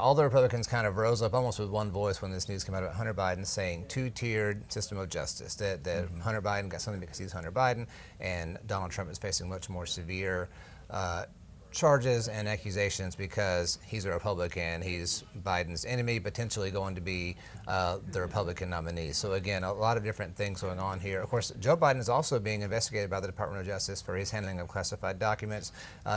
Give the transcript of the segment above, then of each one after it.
all the Republicans kind of rose up almost with one voice when this news came out about Hunter Biden, saying two-tiered system of justice, that Hunter Biden got something because he's Hunter Biden, and Donald Trump is facing much more severe charges and accusations because he's a Republican, he's Biden's enemy, potentially going to be the Republican nominee. So again, a lot of different things going on here. Of course, Joe Biden is also being investigated by the Department of Justice for his handling of classified documents,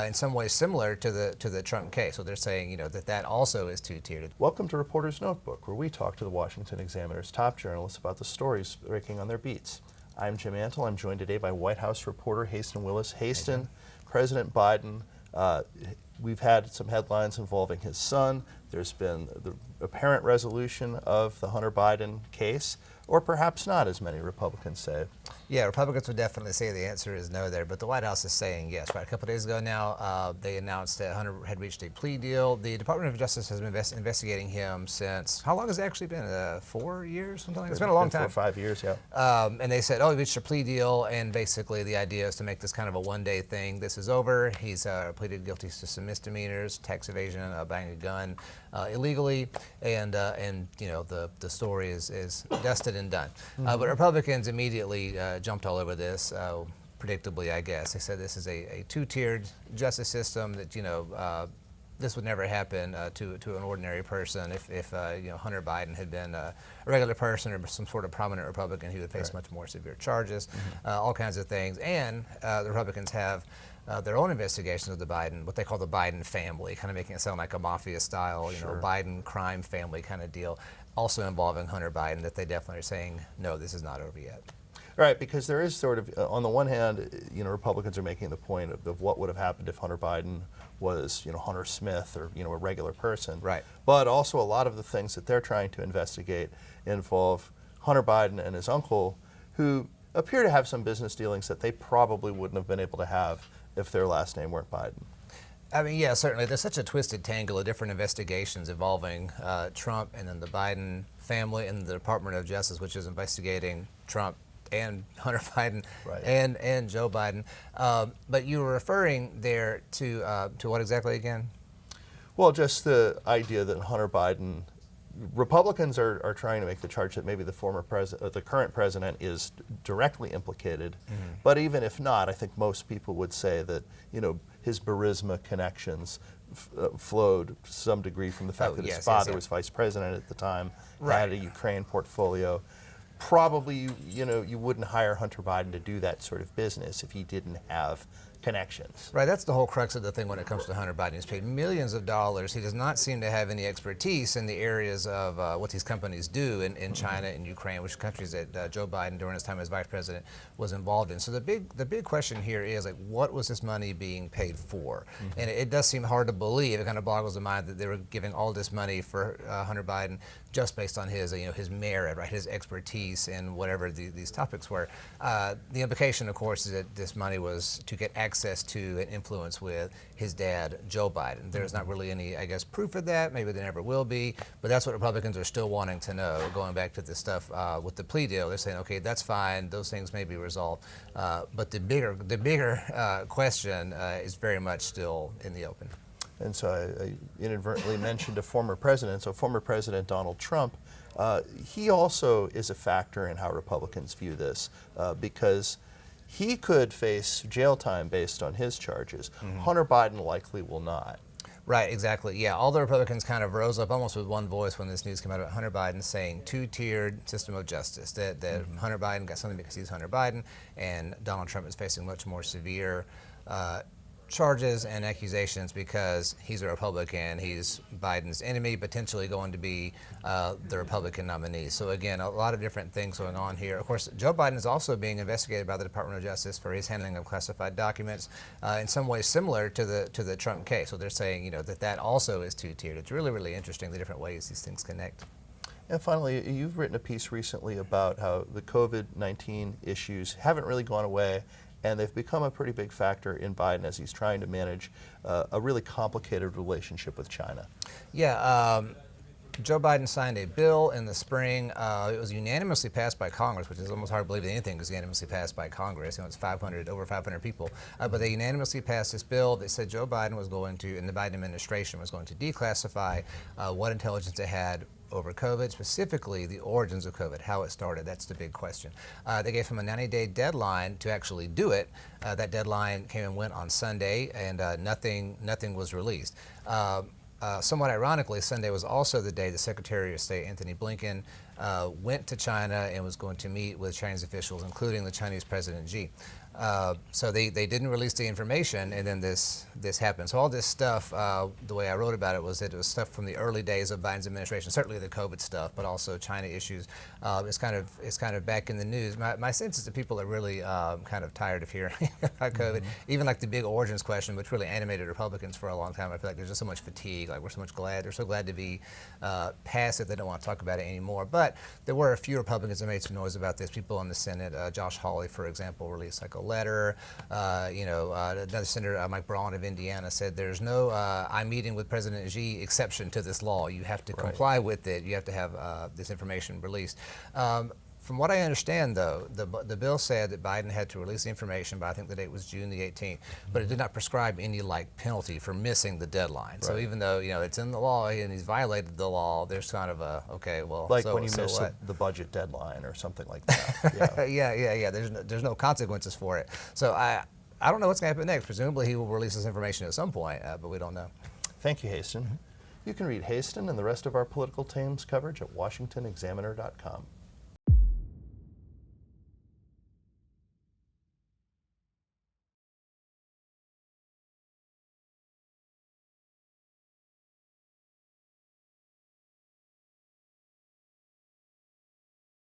in some ways similar to the Trump case. So they're saying, that also is two-tiered. Welcome to Reporter's Notebook, where we talk to the Washington Examiner's top journalists about the stories breaking on their beats. I'm Jim Antle. I'm joined today by White House reporter Haisten Willis. Haisten, President Biden, we've had some headlines involving his son. There's been the apparent resolution of the Hunter Biden case, or perhaps not, as many Republicans say. Yeah, Republicans would definitely say the answer is no there, but the White House is saying yes. Right, a couple of days ago now, they announced that Hunter had reached a plea deal. The Department of Justice has been investigating him since, how long has it actually been? 4 years, something like that? It's been a long time. 4 or 5 years, yeah. And they said, he reached a plea deal, and basically the idea is to make this kind of a one-day thing. This is over. He's pleaded guilty to some misdemeanors, tax evasion, buying a gun illegally, and the story is dusted and done. But Republicans immediately jumped all over this, predictably, I guess. They said this is a two-tiered justice system, that this would never happen to an ordinary person. If Hunter Biden had been a regular person or some sort of prominent Republican, he would face much more severe charges, all kinds of things. And the Republicans have their own investigations of the Biden, what they call the Biden family, kind of making it sound like a mafia style, Biden crime family kind of deal, also involving Hunter Biden, that they definitely are saying, no, this is not over yet. Right, because there is sort of, on the one hand, Republicans are making the point of what would have happened if Hunter Biden was, Hunter Smith or, a regular person. Right. But also a lot of the things that they're trying to investigate involve Hunter Biden and his uncle, who appear to have some business dealings that they probably wouldn't have been able to have if their last name weren't Biden. I mean, yeah, certainly. There's such a twisted tangle of different investigations involving Trump and then the Biden family and the Department of Justice, which is investigating Trump and Hunter Biden and Joe Biden. But you were referring there to what exactly again? Well, just the idea that Hunter Biden, Republicans are trying to make the charge that maybe the current president is directly implicated. But even if not, I think most people would say that, his Burisma connections flowed to some degree from the fact that his father was vice president at the time, had a Ukraine portfolio. Probably, you wouldn't hire Hunter Biden to do that sort of business if he didn't have connections. Right, that's the whole crux of the thing when it comes to Hunter Biden. He's paid millions of dollars. He does not seem to have any expertise in the areas of what these companies do in China and Ukraine, which are countries that Joe Biden, during his time as vice president, was involved in. So the big question here is, what was this money being paid for? And it does seem hard to believe. It kind of boggles the mind that they were giving all this money for Hunter Biden just based on his his merit, right, his expertise in whatever these topics were. The implication, of course, is that this money was to get access to and influence with his dad, Joe Biden. There's not really any, I guess, proof of that. Maybe there never will be. But that's what Republicans are still wanting to know. Going back to this stuff with the plea deal, they're saying, okay, that's fine. Those things may be resolved. But the bigger question is very much still in the open. And so I inadvertently mentioned a former president. So former President Donald Trump, he also is a factor in how Republicans view this because he could face jail time based on his charges. Hunter Biden likely will not. Right, exactly. Yeah, all the Republicans kind of rose up almost with one voice when this news came out about Hunter Biden, saying two-tiered system of justice, that Hunter Biden got something because he's Hunter Biden, and Donald Trump is facing much more severe charges and accusations because he's a Republican, he's Biden's enemy, potentially going to be the Republican nominee. So again, a lot of different things going on here. Of course, Joe Biden is also being investigated by the Department of Justice for his handling of classified documents, in some ways similar to the Trump case. So they're saying, that also is two-tiered. It's really, really interesting, the different ways these things connect. And finally, you've written a piece recently about how the COVID-19 issues haven't really gone away, and they've become a pretty big factor in Biden as he's trying to manage a really complicated relationship with China. Yeah, Joe Biden signed a bill in the spring. It was unanimously passed by Congress, which is almost hard to believe that anything was unanimously passed by Congress. You know, it's over 500 people. But they unanimously passed this bill that said Joe Biden was going to, and the Biden administration was going to declassify what intelligence it had over COVID, specifically the origins of COVID, how it started. That's the big question. They gave him a 90-day deadline to actually do it. That deadline came and went on Sunday, and nothing was released. Somewhat ironically, Sunday was also the day the Secretary of State, Anthony Blinken, went to China and was going to meet with Chinese officials, including the Chinese President Xi. So they didn't release the information, and then this happened. So all this stuff, the way I wrote about it was that it was stuff from the early days of Biden's administration, certainly the COVID stuff, but also China issues. It's kind of back in the news. My sense is that people are really kind of tired of hearing about COVID. Even like the big origins question, which really animated Republicans for a long time. I feel like there's just so much fatigue. Like they're so glad to be past it. They don't want to talk about it anymore. But there were a few Republicans that made some noise about this. People in the Senate, Josh Hawley, for example, released like a letter. Another Senator, Mike Braun of Indiana, said there's no I'm meeting with President Xi exception to this law. You have to comply with it. You have to have this information released. From what I understand, though, the bill said that Biden had to release the information by, I think the date was June the 18th, but it did not prescribe any like penalty for missing the deadline. Right. So even though it's in the law and he's violated the law, there's kind of a like when you miss the budget deadline or something like that. Yeah. There's no consequences for it. So I don't know what's going to happen next. Presumably he will release this information at some point, but we don't know. Thank you, Haisten. You can read Haisten and the rest of our political team's coverage at washingtonexaminer.com.